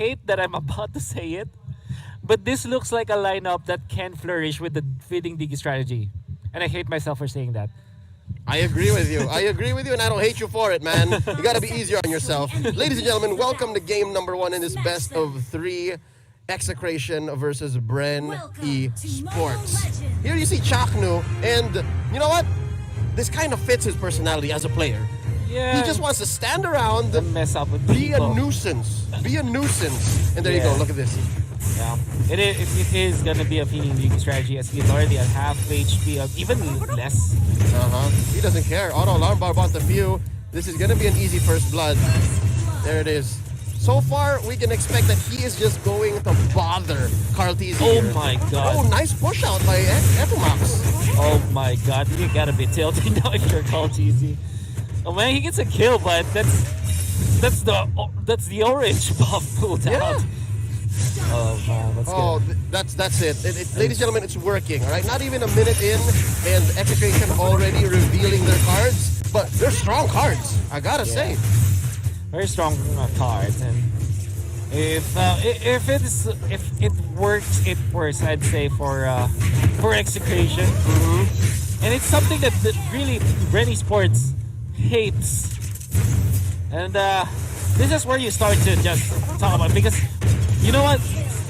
hate that I'm about to say it, but this looks like a lineup that can flourish with the feeding DIGGIE strategy. And I hate myself for saying that. I agree with you. I agree with you, and I don't hate you for it, man. You gotta be easier on yourself. Ladies and gentlemen, welcome to game number 1 in this best of 3 Execration versus Bren Esports. Here you see CH4KNU, and you know what? This kind of fits his personality as a player. Yeah. He just wants to stand around, and mess up with be people. a nuisance. Be a nuisance. And there you go, look at this. Yeah, it is going to be a feeding DIGGIE strategy as he's already at half HP, even less. He doesn't care. Auto alarm bar bought the few. This is going to be an easy first blood. There it is. So far, we can expect that he is just going to bother Carlteasy. Oh my god. Oh, nice push out by Etomax. Oh my god, you gotta be tilting now if you're Carlteasy. Oh man, he gets a kill, but that's the orange buff pulled out. Oh man, that's it. Ladies and gentlemen, it's working. All right, not even a minute in, and Execration already revealing their cards, but they're strong cards. I gotta say. Very strong cards, and if it works, it works. I'd say for Execration, and it's something that really Bren Esports hates. And this is where you start to just talk about, because you know what,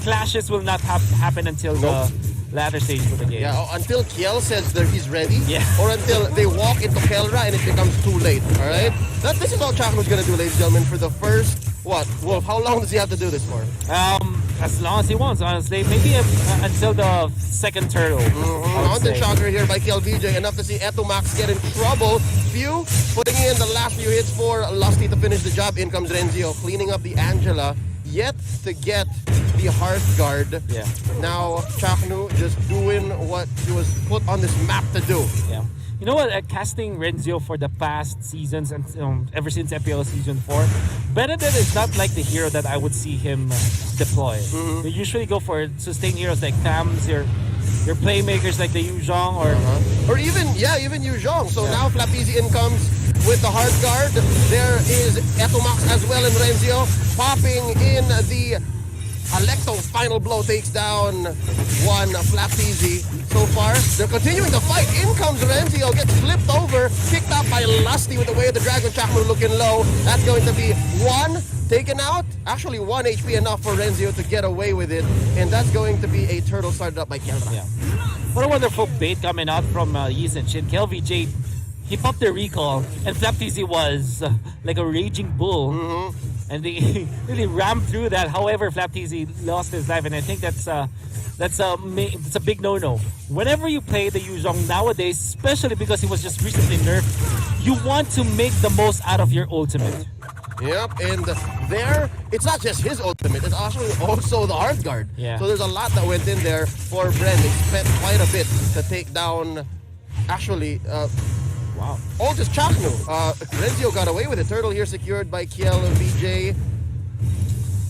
clashes will not happen until the latter stage of the game. Yeah, until Kiel says that he's ready, or until they walk into Kelra and it becomes too late, alright? This is all CH4KNU's gonna do, ladies and gentlemen, for the first, Wolf, how long does he have to do this for? As long as he wants, honestly. Maybe until the second turtle. Mountain Shocker here by LegendsJournal, enough to see Etomax get in trouble. Few, putting in the last few hits for Lusty to finish the job. In comes Renzio, cleaning up the Angela, yet to get the Hearth Guard. Yeah. Now, CH4KNU just doing what he was put on this map to do. Yeah. You know what? Casting Renzio for the past seasons and ever since MPL Season 4, Benedict is not like the hero that I would see him deploy. They usually go for sustained heroes like Tams, your playmakers like the Yu Zhong, or even Yu Zhong. So now Flapeasy in comes with the Hearth Guard. There is Etomax as well, and Renzio popping in the Alecto final blow takes down one Flapeasy. So far, they're continuing the fight. In comes Renzio, gets flipped over, kicked out by Lusty with the way of the Dragon. CH4KNU looking low. That's going to be one taken out. Actually, 1 HP enough for Renzio to get away with it. And that's going to be a turtle started up by Kelra. Yeah. What a wonderful bait coming out from Yeez and Shin. KLVJ, he popped the recall, and Flapeasy was like a raging bull. And they really rammed through that. However, Flapeasy lost his life, and I think that's a big no-no. Whenever you play the Yu Zhong nowadays, especially because he was just recently nerfed, you want to make the most out of your ultimate. Yep, and there, it's not just his ultimate, it's also the Hearth Guard. Yeah. So there's a lot that went in there for Bren. They spent quite a bit to take down, wow. Oh, just CH4KNU. Renzio got away with it. Turtle here secured by KLVJ.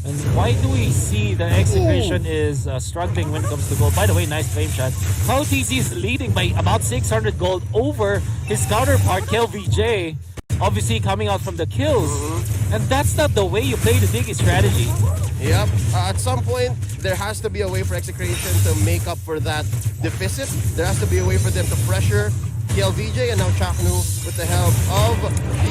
And why do we see that Execration is struggling when it comes to gold? By the way, nice flame shot. Carlteasy is leading by about 600 gold over his counterpart, KLVJ. Obviously coming out from the kills. And that's not the way you play the DIGGIE strategy. Yep. At some point, there has to be a way for Execration to make up for that deficit. There has to be a way for them to pressure KLVJ, and now CH4KNU with the help of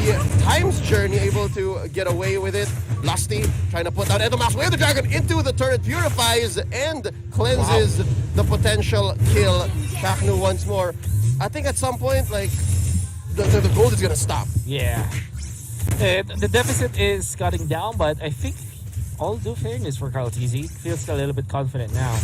the Times Journey able to get away with it. Lusty trying to put down Etomax. Wave the Dragon into the turret, purifies and cleanses the potential kill. CH4KNU once more. I think at some point, like, the gold is gonna stop. Yeah. The deficit is cutting down, but I think all due fairness for Carlteasy, feels a little bit confident now.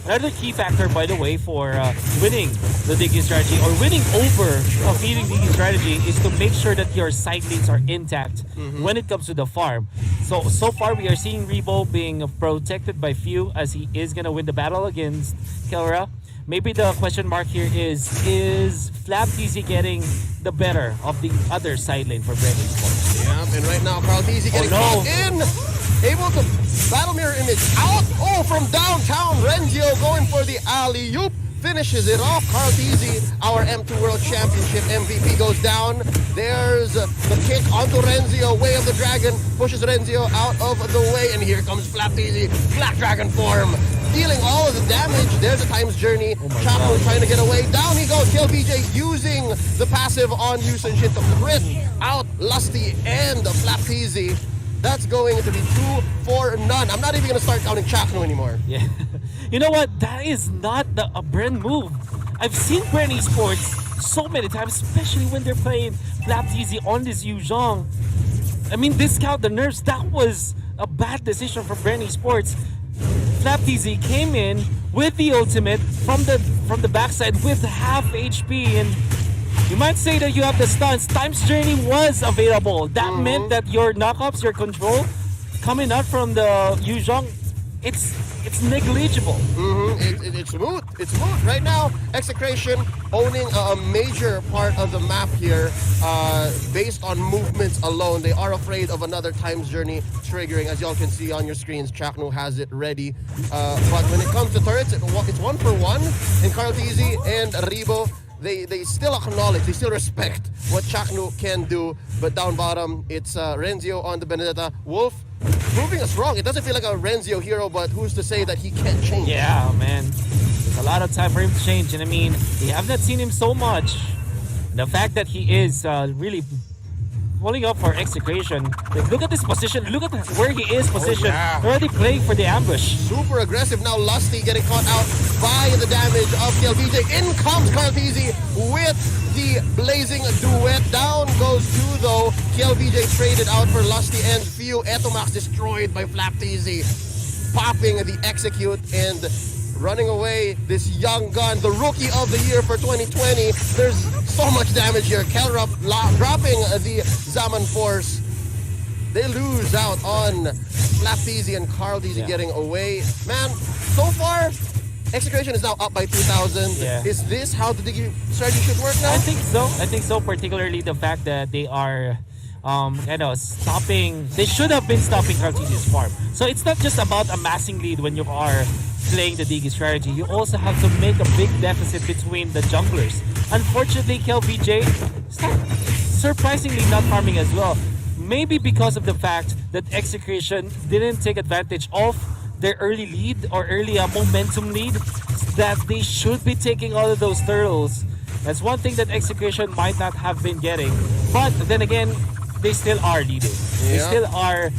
Another key factor, by the way, for winning the DIGGIE strategy or winning over a feeding DIGGIE strategy is to make sure that your side lanes are intact when it comes to the farm. So far we are seeing Rebo being protected by Few as he is going to win the battle against Kelra. Maybe the question mark here is Flapeasy getting the better of the other side lane for Bren Esports? Yeah, and right now Carlteasy getting in. Able to battle mirror image out. Oh, from downtown, Renzio going for the alley-oop. finishes it off. Carl Tizzy, our M2 World Championship MVP, goes down. There's the kick onto Renzio. Way of the Dragon pushes Renzio out of the way. And here comes Flap Tizzy, Black Dragon form, dealing all of the damage. There's a Time's Journey. Chapo trying to get away. Down he goes. Kill BJ using the passive on Yusun Shin to crit out Lusty and Flap Tizzy. That's going to be 2-4-0. I'm not even going to start counting CH4KNU anymore. Yeah. You know what? That is not a Bren move. I've seen Bren Esports so many times, especially when they're playing Flap Tizzy on this Yu Zhong. I mean, discount the nerfs. That was a bad decision from Bren Esports. Flap Tizzy came in with the ultimate from the backside with half HP, and you might say that you have the stuns. Time's Journey was available. That meant that your knockups, your control, coming out from the Yu Zhong, it's negligible. It's smooth. It's smooth. Right now, Execration owning a major part of the map here based on movements alone. They are afraid of another Time's Journey triggering. As y'all can see on your screens, CH4KNU has it ready. But when it comes to turrets, it's 1-for-1. And Carl Tizzy and Rebo, they still acknowledge, they still respect what CH4KNU can do. But down bottom, it's Renzio on the Benedetta. Wolf proving us wrong. It doesn't feel like a Renzio hero, but who's to say that he can't change? Yeah, man. There's a lot of time for him to change. And I mean, we have not seen him so much. The fact that he is really pulling up for Execration. Like, look at this position. Look at where he is positioned. Already playing for the ambush. Super aggressive now. Lusty getting caught out by the damage of KLBJ. In comes Carl Tizzy with the blazing duet. Down goes two though. KLBJ traded out for Lusty and Few. Etomax destroyed by Flap Tizzy. Popping the execute and running away this young gun, the rookie of the year for 2020. There's so much damage here. Kelrup dropping the Zaman Force. They lose out on Flap Tizzy and Carl Tizzy getting away. Man, so far, Execration is now up by 2,000. Yeah. Is this how the DIGGIE strategy should work now? I think so. I think so, particularly the fact that they are stopping. They should have been stopping Carl Tizzy's farm. So it's not just about amassing lead when you are playing the DIGGIE strategy. You also have to make a big deficit between the junglers. Unfortunately, KLBJ surprisingly not farming as well. Maybe because of the fact that Execration didn't take advantage of their early lead or early momentum lead, that they should be taking all of those turtles. That's one thing that Execration might not have been getting. But then again, they still are leading. They still are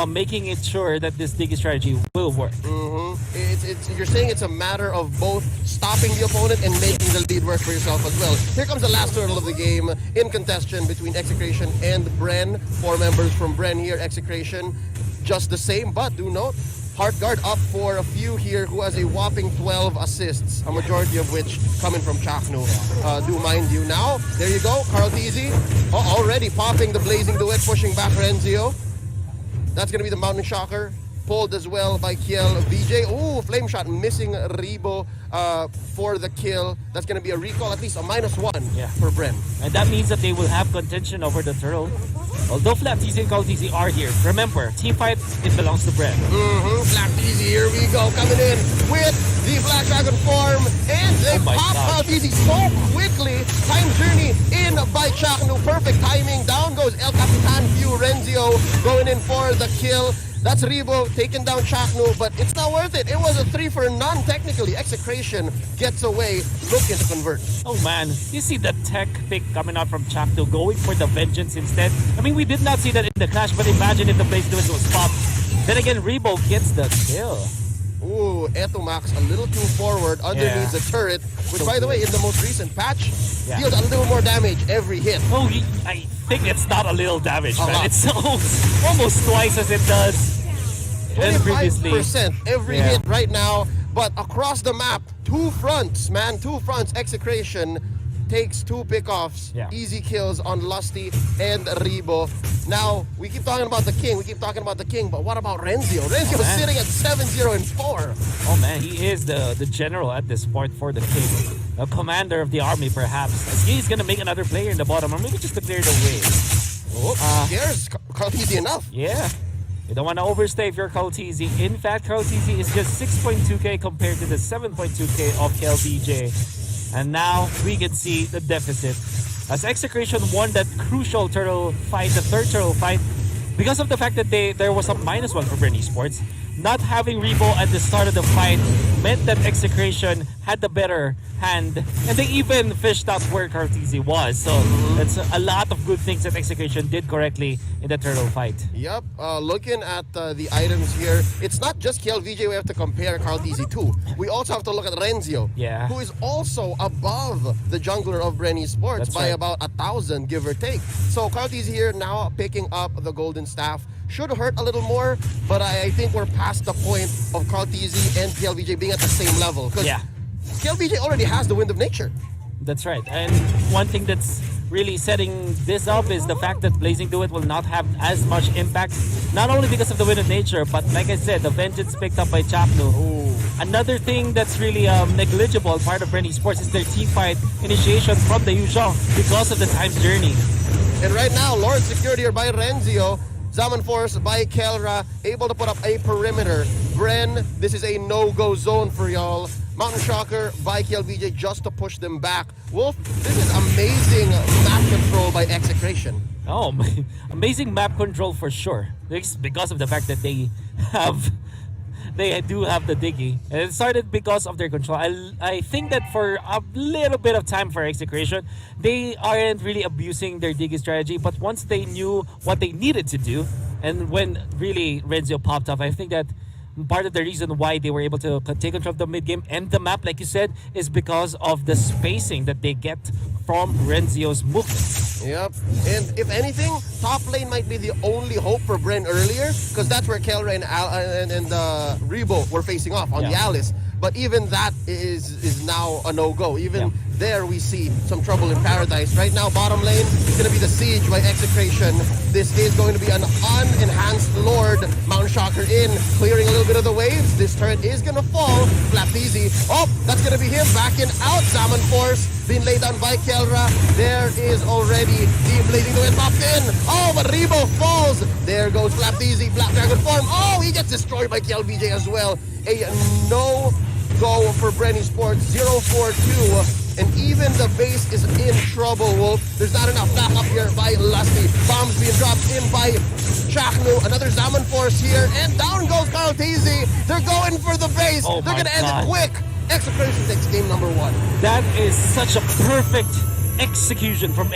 making it sure that this DIGGIE strategy will work. You're saying it's a matter of both stopping the opponent and making the lead work for yourself as well. Here comes the last turtle of the game in contention between Execration and Bren. 4 members from Bren here. Execration just the same, but do note, Heartguard up for a few here, who has a whopping 12 assists, a majority of which coming from CH4KNU. Do mind you. Now, there you go, Carl Tizzy already popping the blazing duet, pushing back Renzio. That's going to be the Mountain Shocker. Pulled as well by KLBJ. Ooh, Flame Shot missing Rebo for the kill. That's going to be a recall, at least a -1 for Bren. And that means that they will have contention over the turtle. Although Flap Tizzy and Carl Tizzy are here, remember, team fight, it belongs to Bren. Flap Tizzy, here we go, coming in with the Black Dragon form, and they pop Carl Tizzy so quickly. Time Journey in by CH4KNU, perfect timing. Down goes El Capitan Few. Renzio going in for the kill. That's Rebo taking down CH4KNU, but it's not worth it. It was a 3-for-none technically. Execration gets away, looking to convert. Oh man, you see the tech pick coming out from CH4KNU, going for the vengeance instead. I mean, we did not see that in the clash, but imagine if the Blaze Duet was popped. Then again, Rebo gets the kill. Ooh, Etomax a little too forward underneath the turret, which by the way, in the most recent patch, deals a little more damage every hit. Oh, I think it's not a little damage, man. It's almost twice as it does. 25% every hit right now, but across the map, 2 fronts, man, 2 fronts. Execration takes 2 pickoffs, easy kills on Lusty and Rebo. Now, we keep talking about the king, but what about Renzio? Renzio is sitting at 7-0-4. Oh man, he is the general at this point for the king. A commander of the army, perhaps. As he's gonna make another player in the bottom, or maybe just to clear the way. Scares Carl Tizzy enough. Yeah. You don't want to overstay if you're Kaltizi. In fact, Kaltizi is just 6.2k compared to the 7.2k of LegendsJournal. And now we can see the deficit. As Execration won that crucial turtle fight, the third turtle fight, because of the fact that there was a -1 for Bren Esports. Not having Rebo at the start of the fight meant that Execration had the better hand, and they even fished out where Kaltizi was. So that's a lot of good things that Execration did correctly in the turtle fight. Yep, looking at the items here, it's not just KLVJ we have to compare Kaltizi to. We also have to look at Renzio, Yeah. who is also above the jungler of Bren Esports That's by right. about 1,000, give or take. So Kaltizi here now picking up the golden staff. Should hurt a little more, but I think we're past the point of Kaltizi and KLVJ being at the same level. Because Yeah. KLVJ already has the wind of nature. That's right. And one thing that's really setting this up is the fact that Blazing Duet will not have as much impact, not only because of the wind of nature, but like I said, the vengeance picked up by CH4KNU. Another thing that's really negligible part of Bren Esports is their team fight initiation from the Yuzhong because of the time's journey. And right now, Lord secured here by Renzio. Zaman Force by Kelra, able to put up a perimeter. Bren, this is a no-go zone for y'all. Mountain Shocker by KLVJ just to push them back. Wolf, this is amazing map control by Execration. Oh, amazing map control for sure. It's because of the fact that they do have the DIGGIE. And it started because of their control. I think that for a little bit of time for Execration, they aren't really abusing their DIGGIE strategy. But once they knew what they needed to do, and when really Renzio popped up, I think that part of the reason why they were able to take control of the mid game and the map, like you said, is because of the spacing that they get from Renzio's movements. Yep. And if anything, top lane might be the only hope for Bren earlier, because that's where Kelra and Rebo were facing off on the Alice. But even that is now a no-go. Even there we see some trouble in paradise. Right now, bottom lane is going to be the siege by Execration. This is going to be an unenhanced Lord. Mountain Shocker in, clearing a little bit of the waves. This turret is going to fall. Flapped easy. Oh, that's going to be him backing out. Zaman Force being laid down by Kelra. There is already Team Blazing Duet popped in. Oh, but Rebo falls. There goes Flapped easy. Black Dragon form. Oh, he gets destroyed by KLVJ as well. A no-go for Bren Esports. 0-4-2. And even the base is in trouble, Wolf. There's not enough backup here by Lusty. Bombs being dropped in by CH4KNU. Another Zaman Force here. And down goes Kaltizi. They're going for the base. Oh, they're going to end God. it quick. Execration takes game number 1. That is such a perfect execution from